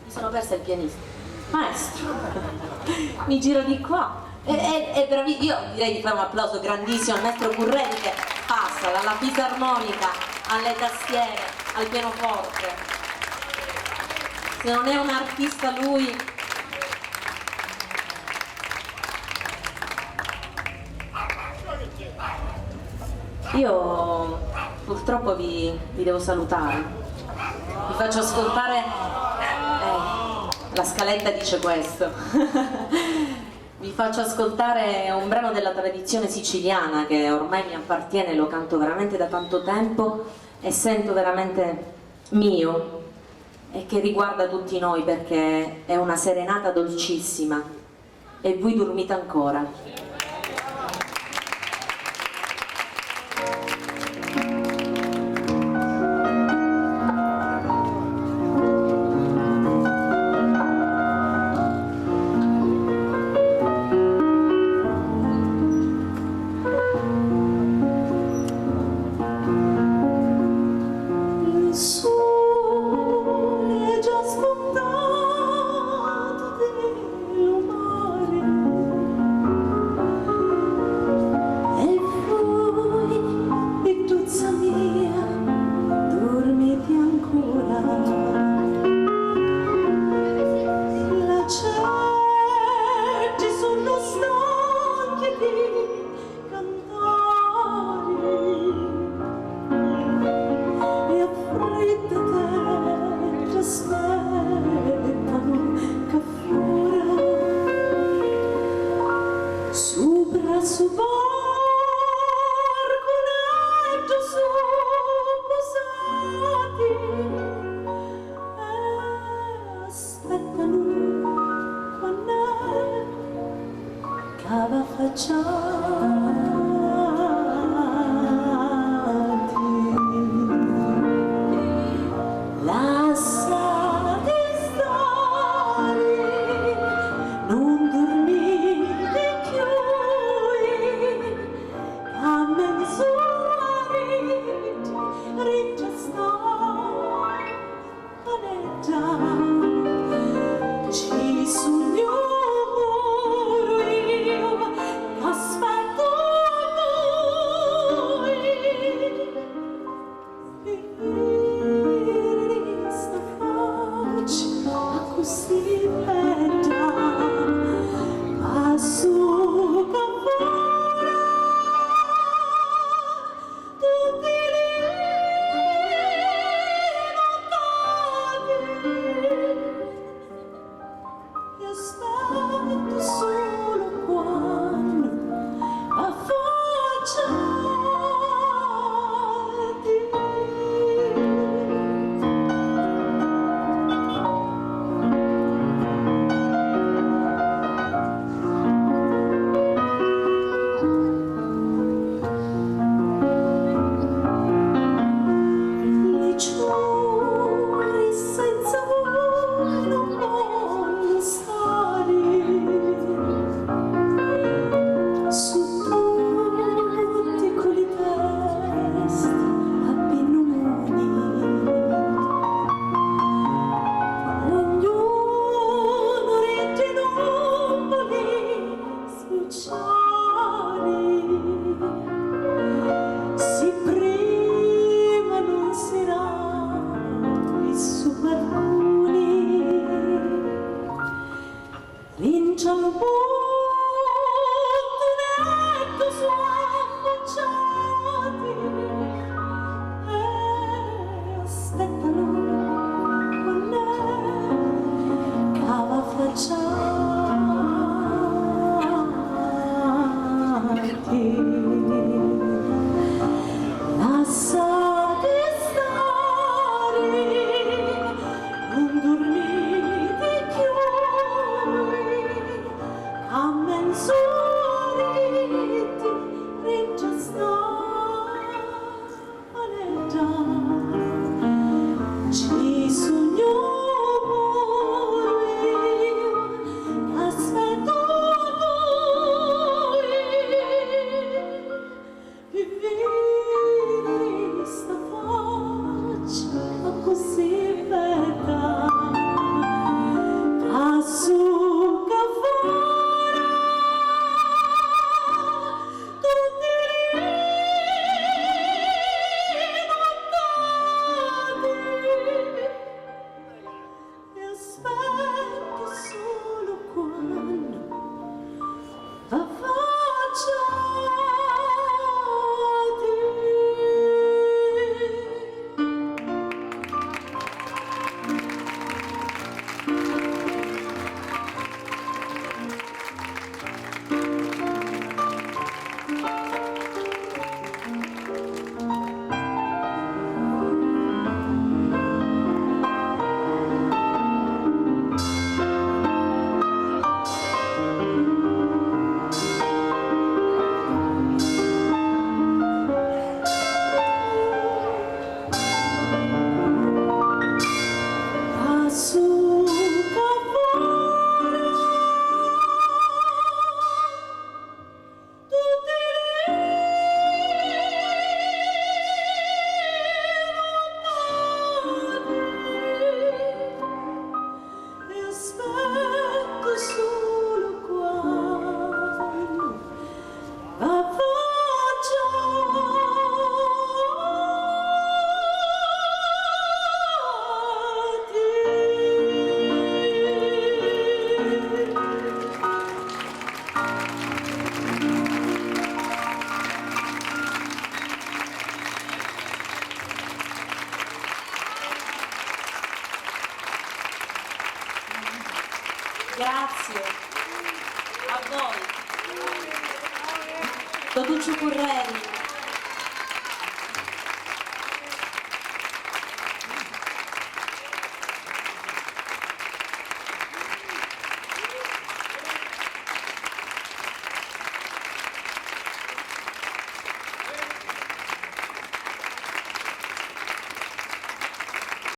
Mi sono persa il pianista. Maestro, mi giro di qua. È bravissimo. Io direi di fare un applauso grandissimo al maestro Currelli che passa dalla fisarmonica alle tastiere, al pianoforte. Se non è un artista lui. Io purtroppo vi devo salutare. Vi faccio ascoltare. La scaletta dice questo. Vi faccio ascoltare un brano della tradizione siciliana che ormai mi appartiene, lo canto veramente da tanto tempo e sento veramente mio e che riguarda tutti noi perché è una serenata dolcissima. E voi dormite ancora. Grazie a voi. Totuccio Curreri.